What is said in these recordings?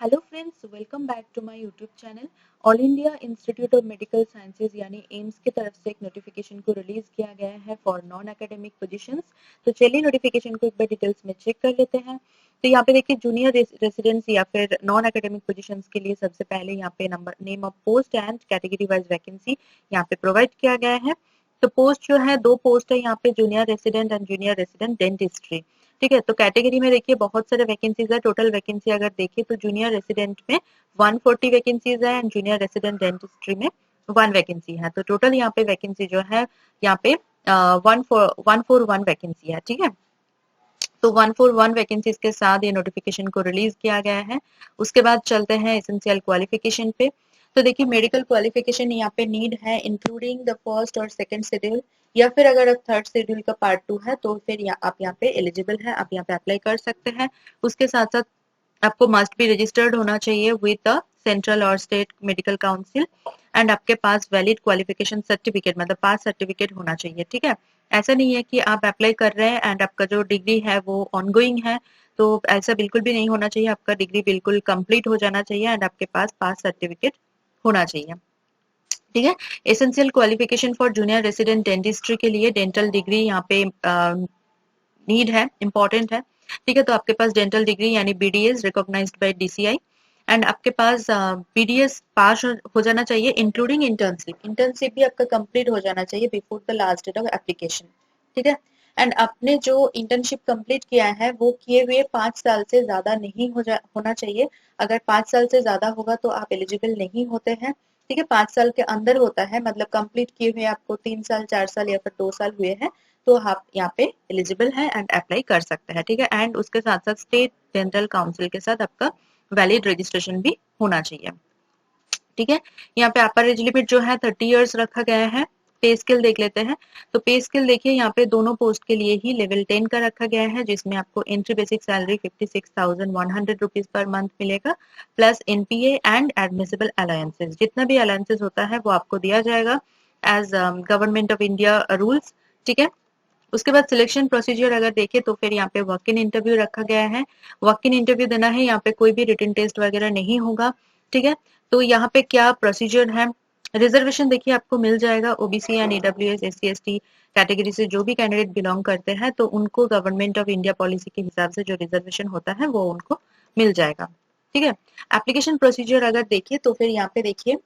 Hello friends, welcome back to my YouTube channel. All India Institute of Medical Sciences यानी एम्स की तरफ से एक नोटिफिकेशन को रिलीज किया गया है फॉर नॉन एकेडमिक पोजीशंस। तो चलिए नोटिफिकेशन को एक बार डिटेल्स में चेक कर लेते हैं। तो यहाँ पे देखिए जूनियर रेसिडेंट्स या फिर नॉन एकेडमिक पोजीशंस के लिए सबसे पहले यहाँ पे number name of post and category wise vacancy यहाँ पे प्रोवाइड किया गया है। तो पोस्ट जो है दो पोस्ट है यहाँ पे, junior resident and junior resident dentistry. ठीक है, तो कैटेगरी में देखिए बहुत सारे वैकेंसीज है। टोटल वैकेंसी अगर देखिए तो जूनियर रेसिडेंट में 140 वैकेंसीज है एंड जूनियर रेसिडेंट डेंटिस्ट्री में 1 वैकेंसी है। तो टोटल यहाँ पे वैकेंसी जो है यहाँ पे 141 वैकेंसी है। ठीक है, तो 141 वैकेंसीज के साथ ये नोटिफिकेशन को रिलीज किया गया है। उसके बाद चलते हैं एसेंशियल क्वालिफिकेशन पे। तो देखिए मेडिकल क्वालिफिकेशन यहाँ पे नीड है इंक्लूडिंग द फर्स्ट और सेकंड शेड्यूल, या फिर अगर अब थर्ड शेड्यूल का पार्ट 2 है तो फिर आप यहाँ पे एलिजिबल है, आप यहाँ पे अप्लाई कर सकते हैं। उसके साथ साथ आपको मस्ट बी रजिस्टर्ड होना चाहिए विद द सेंट्रल और स्टेट मेडिकल काउंसिल एंड आपके पास वैलिड क्वालिफिकेशन सर्टिफिकेट मतलब पास सर्टिफिकेट होना चाहिए। ठीक है, ऐसा नहीं है कि आप अप्लाई कर रहे हैं एंड आपका जो डिग्री है वो ऑनगोइंग है, तो ऐसा बिल्कुल भी नहीं होना चाहिए। आपका डिग्री बिल्कुल कंप्लीट हो जाना चाहिए एंड आपके पास पास सर्टिफिकेट होना चाहिए। ठीक है, essential qualification for junior resident dentistry के लिए डेंटल डिग्री यहाँ पे नीड है, इंपॉर्टेंट है। ठीक है, तो आपके पास डेंटल डिग्री यानी BDS recognised by DCI and आपके पास बीडीएस पास हो जाना चाहिए इंक्लूडिंग इंटर्नशिप। इंटर्नशिप भी आपका कंप्लीट हो जाना चाहिए before the last date of application. ठीक है, एंड आपने जो इंटर्नशिप कंप्लीट किया है वो किए हुए 5 साल से ज्यादा नहीं होना चाहिए। अगर 5 साल से ज्यादा होगा तो आप एलिजिबल नहीं होते हैं। ठीक है, 5 साल के अंदर होता है, मतलब कंप्लीट किए हुए आपको 3 साल 4 साल या फिर 2 साल हुए हैं तो आप यहाँ पे एलिजिबल है एंड अप्लाई कर सकते हैं। ठीक है, एंड उसके साथ साथ स्टेट डेंटल काउंसिल के साथ आपका वैलिड रजिस्ट्रेशन भी होना चाहिए। ठीक है, यहाँ पे अपर एज लिमिट जो है 30 इयर्स रखा गया है। पे स्केल देख लेते हैं। तो पे स्केल देखिए यहाँ पे दोनों पोस्ट के लिए ही लेवल 10 का रखा गया है, जिसमें आपको entry basic salary 56,100 rupees per month मिलेगा, plus NPA and admissible allowances. जितना भी अलायंसेज होता है वो आपको दिया जाएगा as government of India rules. ठीक है, उसके बाद सिलेक्शन प्रोसीजर अगर देखें तो फिर यहाँ पे वॉक इन इंटरव्यू रखा गया है। वॉक इन इंटरव्यू देना है, यहाँ पे कोई भी रिटन टेस्ट वगैरह नहीं होगा। ठीक है, तो यहाँ पे क्या प्रोसीजर है। रिजर्वेशन देखिए आपको मिल जाएगा, ओबीसी या ईडब्ल्यूएस एससी एसटी कैटेगरी से जो भी कैंडिडेट बिलोंग करते हैं तो उनको गवर्नमेंट ऑफ इंडिया पॉलिसी के हिसाब से जो रिजर्वेशन होता है वो उनको मिल जाएगा। ठीक है, एप्लीकेशन प्रोसीजर अगर देखिए तो फिर यहाँ पे देखिए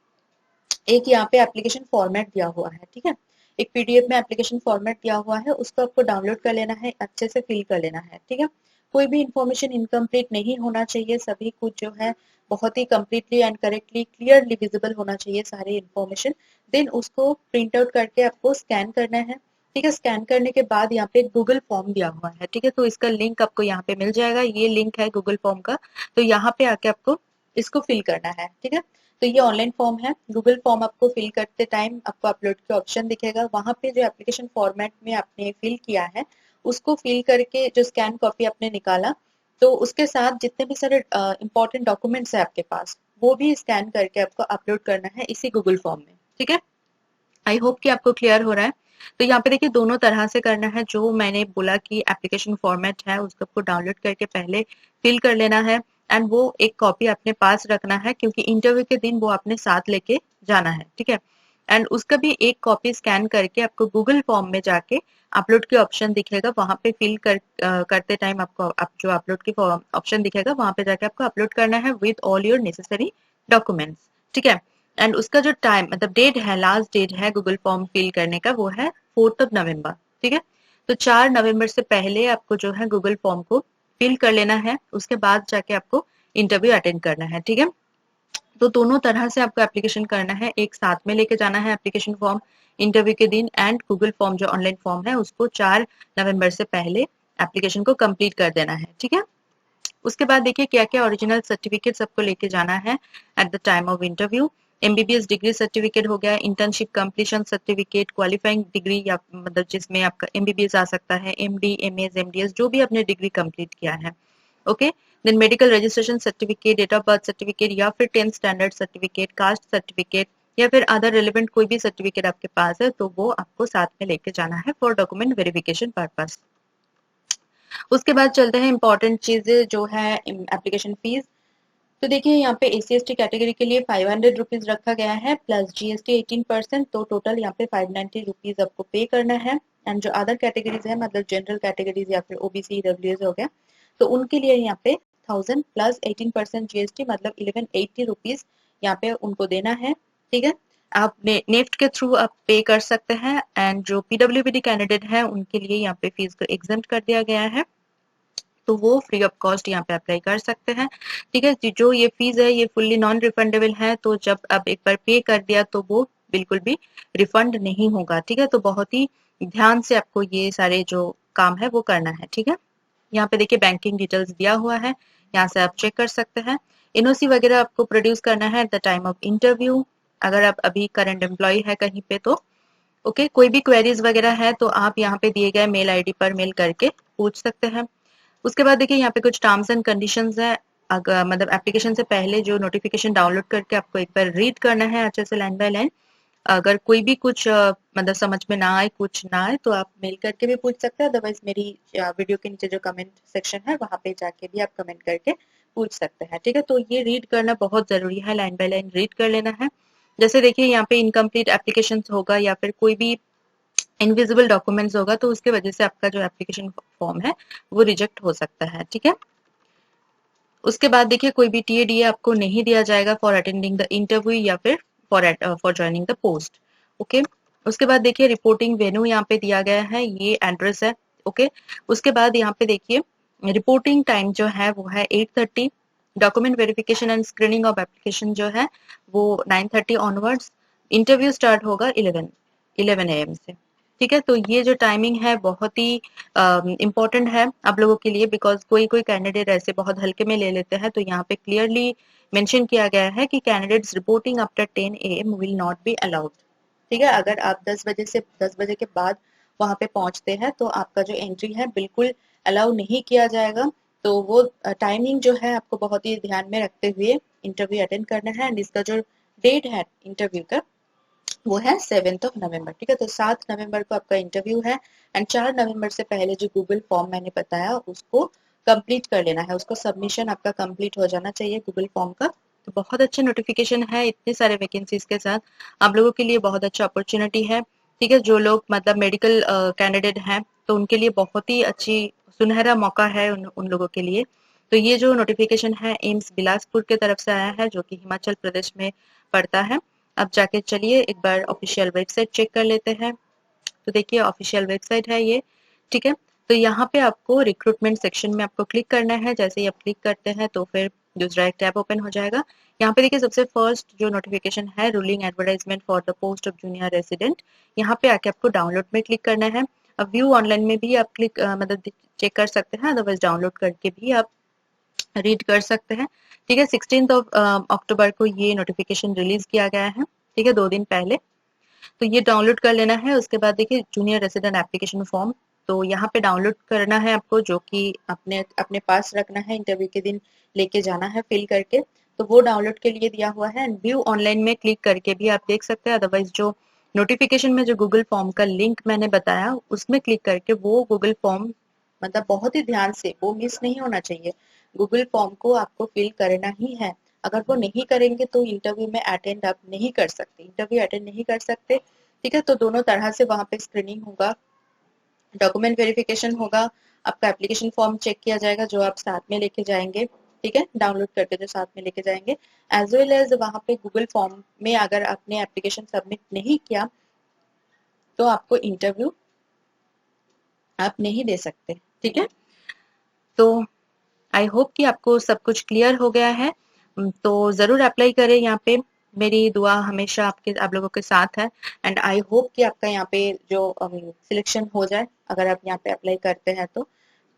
एक यहाँ पे एप्लीकेशन फॉर्मेट दिया हुआ है। ठीक है, एक पीडीएफ में एप्लीकेशन फॉर्मेट दिया हुआ है, उसको आपको डाउनलोड कर लेना है, अच्छे से फिल कर लेना है। ठीक है, कोई भी इंफॉर्मेशन इनकम्प्लीट नहीं होना चाहिए, सभी कुछ जो है बहुत ही completely and correctly clearly visible होना चाहिए सारी इंफॉर्मेशन। देन उसको प्रिंट आउट करके आपको स्कैन करना है। ठीक है, स्कैन करने के बाद यहाँ पे गूगल फॉर्म दिया हुआ है। ठीक है, तो इसका लिंक आपको यहाँ पे मिल जाएगा, ये लिंक है गूगल फॉर्म का। तो यहाँ पे आके आपको इसको फिल करना है। ठीक है, तो ये ऑनलाइन फॉर्म है। गूगल फॉर्म आपको फिल करते टाइम आपको अपलोड के ऑप्शन दिखेगा, वहां पे जो एप्लीकेशन फॉर्मेट में आपने फिल किया है उसको फिल करके जो स्कैन कॉपी आपने निकाला, तो उसके साथ जितने भी सारे इंपॉर्टेंट डॉक्यूमेंट्स है आपके पास वो भी स्कैन करके आपको अपलोड करना है इसी गूगल फॉर्म में। ठीक है, आई होप कि आपको क्लियर हो रहा है। तो यहाँ पे देखिए दोनों तरह से करना है। जो मैंने बोला कि एप्लीकेशन फॉर्मेट है उसको आपको डाउनलोड करके पहले फिल कर लेना है एंड वो एक कॉपी अपने पास रखना है, क्योंकि इंटरव्यू के दिन वो अपने साथ लेके जाना है। ठीक है, एंड उसका भी एक कॉपी स्कैन करके आपको गूगल फॉर्म में जाके अपलोड के ऑप्शन दिखेगा, वहां पे फिल करते टाइम आपको जो अपलोड के ऑप्शन दिखेगा वहां पे जाके आपको अपलोड करना है with all your necessary documents. ठीक है, एंड उसका जो टाइम मतलब डेट है, लास्ट डेट है गूगल फॉर्म फिल करने का, वो है 4 नवंबर। ठीक है, तो 4 नवंबर से पहले आपको जो है गूगल फॉर्म को फिल कर लेना है, उसके बाद जाके आपको इंटरव्यू अटेंड करना है। ठीक है, तो दोनों तरह से आपको एप्लीकेशन करना है, एक साथ में लेके जाना है एप्लीकेशन फॉर्म इंटरव्यू के दिन, एंड गूगल फॉर्म जो ऑनलाइन फॉर्म है उसको 4 नवंबर से पहले एप्लीकेशन को कंप्लीट कर देना है। ठीक है, उसके बाद देखिए क्या क्या ओरिजिनल सर्टिफिकेट आपको लेके जाना है at the time of interview. MBBS degree certificate हो गया, internship completion certificate, qualifying degree या मतलब जिसमें आपका एमबीबीएस आ सकता है, एमडी एमएस एमडीएस जो भी आपने डिग्री कंप्लीट किया है। Okay, then medical registration certificate, date of birth certificate या फिर 10th standard certificate, caste certificate या फिर अदर रिलेवेंट कोई भी सर्टिफिकेट आपके पास है तो वो आपको साथ में लेके जाना है फॉर डॉक्यूमेंट वेरिफिकेशन पर्पस। उसके बाद चलते हैं इंपॉर्टेंट चीजें जो है एप्लीकेशन फीस। तो देखिए यहाँ पे ACST कैटेगरी के लिए 500 रुपीज रखा गया है प्लस GST 18%, तो टोटल यहाँ पे 590 रुपीज आपको पे करना है। एंड जो अदर कैटेगरीज है मतलब जनरल कैटेगरीज या फिर OBC EWS हो गया, तो उनके लिए यहाँ पे 1000 प्लस 18% GST मतलब 1180 रुपीज यहाँ पे उनको देना है। ठीक है, आप नेफ्ट के थ्रू आप पे कर सकते हैं। एंड जो PWBD कैंडिडेट है उनके लिए यहाँ पे फीस को एग्जेम्प्ट कर दिया गया है, तो वो फ्री ऑफ कॉस्ट यहाँ पे अप्लाई कर सकते हैं। ठीक है, जो ये फीस है ये फुल्ली नॉन रिफंडेबल है, तो जब आप एक बार पे कर दिया तो वो बिल्कुल भी रिफंड नहीं होगा। ठीक है, तो बहुत ही ध्यान से आपको ये सारे जो काम है वो करना है। ठीक है, यहाँ पे देखिए बैंकिंग डिटेल्स दिया हुआ है, यहाँ से आप चेक कर सकते हैं। एनओसी वगैरह आपको प्रोड्यूस करना है at the time of interview, अगर आप अभी करंट एम्प्लॉय है कहीं पे तो। ओके, कोई भी क्वेरीज वगैरह है तो आप यहाँ पे दिए गए मेल आईडी पर मेल करके पूछ सकते हैं। उसके बाद देखिए यहाँ पे कुछ टर्म्स एंड कंडीशंस है, अगर मतलब एप्लीकेशन से पहले जो नोटिफिकेशन डाउनलोड करके आपको एक बार रीड करना है अच्छे से लाइन बाय लाइन। अगर कोई भी कुछ मतलब समझ में ना आए, कुछ ना आए, तो आप मेल करके भी पूछ सकते हैं, अदरवाइज मेरी वीडियो के नीचे जो कमेंट सेक्शन है वहां पे जाके भी आप कमेंट करके पूछ सकते हैं। ठीक है, तो ये रीड करना बहुत जरूरी है, लाइन बाय लाइन रीड कर लेना है। जैसे देखिए यहाँ पे इनकम्प्लीट एप्लीकेशन होगा या फिर कोई भी इनविजिबल डॉक्यूमेंट्स होगा, तो उसके वजह से आपका जो एप्लीकेशन फॉर्म है वो रिजेक्ट हो सकता है। ठीक है, उसके बाद देखिए कोई भी TADA आपको नहीं दिया जाएगा फॉर अटेंडिंग द इंटरव्यू या फिर for joining the post. Okay, उसके बाद देखिए रिपोर्टिंग वेन्यू यहाँ पे दिया गया है, ये एड्रेस है। ओके, उसके बाद यहाँ पे देखिए रिपोर्टिंग टाइम जो है वो है 8:30, document verification and screening of application जो है वो 9:30 ऑनवर्ड्स, इंटरव्यू स्टार्ट होगा 11 AM से। ठीक है, तो ये जो टाइमिंग है बहुत ही इम्पोर्टेंट है आप लोगों के लिए, बिकॉज कोई कोई कैंडिडेट ऐसे बहुत हल्के में ले लेते हैं। तो यहाँ पे क्लियरली मेंशन किया गया है कि candidates reporting after 10 AM will not be allowed. ठीक है, अगर आप 10 बजे से 10 बजे के बाद वहां पे पहुंचते हैं तो आपका जो एंट्री है बिल्कुल अलाउ नहीं किया जाएगा। तो वो टाइमिंग जो है आपको बहुत ही ध्यान में रखते हुए इंटरव्यू अटेंड करना है। एंड इसका जो डेट है इंटरव्यू का वो है 7 नवंबर। ठीक है, तो 7 नवंबर को आपका इंटरव्यू है। एंड 4 नवंबर से पहले जो गूगल फॉर्म मैंने बताया उसको कंप्लीट कर लेना है, उसको सबमिशन आपका कंप्लीट हो जाना चाहिए गूगल फॉर्म का। तो बहुत अच्छा नोटिफिकेशन है, इतने सारे वैकेंसीज के साथ आप लोगों के लिए बहुत अच्छा अपॉर्चुनिटी है। ठीक है, जो लोग मतलब मेडिकल कैंडिडेट हैं तो उनके लिए बहुत ही अच्छी सुनहरा मौका है उन लोगों के लिए। तो ये जो नोटिफिकेशन है एम्स बिलासपुर के तरफ से आया है, जो कि हिमाचल प्रदेश में पड़ता है। अब जाके चलिए एक बार ऑफिशियल वेबसाइट चेक कर लेते हैं। तो देखिए ऑफिशियल वेबसाइट है ये। ठीक है, तो यहाँ पे आपको रिक्रूटमेंट सेक्शन में आपको क्लिक करना है। जैसे ही आप क्लिक करते हैं तो फिर दूसरा एक टैब ओपन हो जाएगा। यहाँ पे देखिए सबसे फर्स्ट जो नोटिफिकेशन है ruling advertisement for the post of junior resident, यहाँ पे आके आपको डाउनलोड में क्लिक करना है। अब व्यू ऑनलाइन में भी आप क्लिक मतलब चेक कर सकते हैं, अदरवाइज डाउनलोड करके भी आप रीड कर सकते हैं। ठीक है, 16 अक्टूबर को ये नोटिफिकेशन रिलीज किया गया है। ठीक है, 2 दिन पहले। तो ये डाउनलोड कर लेना है। उसके बाद देखिए जूनियर रेसिडेंट एप्लीकेशन फॉर्म, तो यहाँ पे डाउनलोड करना है आपको, जो कि अपने अपने पास रखना है, इंटरव्यू के दिन लेके जाना है फिल करके। तो वो डाउनलोड के लिए दिया हुआ है। एंड व्यू ऑनलाइन में क्लिक करके भी आप देख सकते हैं, अदरवाइज जो नोटिफिकेशन में जो गूगल फॉर्म का लिंक मैंने बताया उसमें क्लिक करके वो गूगल फॉर्म मतलब बहुत ही ध्यान से वो मिस नहीं होना चाहिए। गूगल फॉर्म को आपको फिल करना ही है। अगर वो नहीं करेंगे तो इंटरव्यू में अटेंड आप नहीं कर सकते, इंटरव्यू अटेंड नहीं कर सकते। ठीक है, तो दोनों तरह से वहां पे स्क्रीनिंग होगा, डॉक्यूमेंट वेरिफिकेशन होगा, आपका एप्लीकेशन फॉर्म चेक किया जाएगा जो आप साथ में लेके जाएंगे। ठीक है, डाउनलोड करके जो साथ में लेके जाएंगे, एज वेल एज वहां पे गूगल फॉर्म में अगर आपने एप्लीकेशन सबमिट नहीं किया तो आपको इंटरव्यू आप नहीं दे सकते। ठीक है, तो आई होप कि आपको सब कुछ क्लियर हो गया है। तो जरूर अप्लाई करें यहाँ पे, मेरी दुआ हमेशा आप लोगों के साथ है। एंड आई होप कि आपका यहाँ पे जो सिलेक्शन हो जाए अगर आप यहाँ पे अप्लाई करते हैं तो।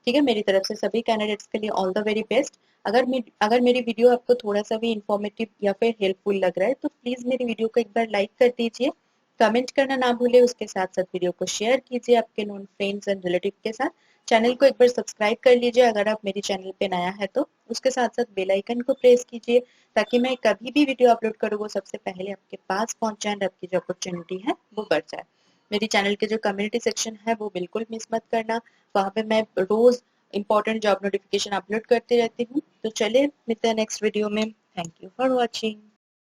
ठीक है, मेरी तरफ से सभी कैंडिडेट्स के लिए ऑल द वेरी बेस्ट। अगर मेरी वीडियो आपको थोड़ा सा भी इंफॉर्मेटिव या फिर हेल्पफुल लग रहा है तो प्लीज मेरी वीडियो को एक बार लाइक कर दीजिए, कमेंट करना ना भूले, उसके साथ साथ वीडियो को शेयर कीजिए आपके नोन फ्रेंड्स एंड रिलेटिव के साथ। चैनल को एक बार सब्सक्राइब कर लीजिए अगर आप मेरे चैनल पे नया है तो। उसके साथ साथ बेल आइकन को प्रेस कीजिए ताकि मैं कभी भी वीडियो अपलोड करूँ वो सबसे पहले आपके पास पहुंच जाए, आपकी जो अपॉर्चुनिटी है वो बढ़ जाए। मेरी चैनल के जो कम्युनिटी सेक्शन है वो बिल्कुल मिस मत करना, वहां पे मैं रोज इम्पोर्टेंट जॉब नोटिफिकेशन अपलोड करते रहती हूँ। तो चलिए मिलते हैं नेक्स्ट वीडियो में। Thank you for watching.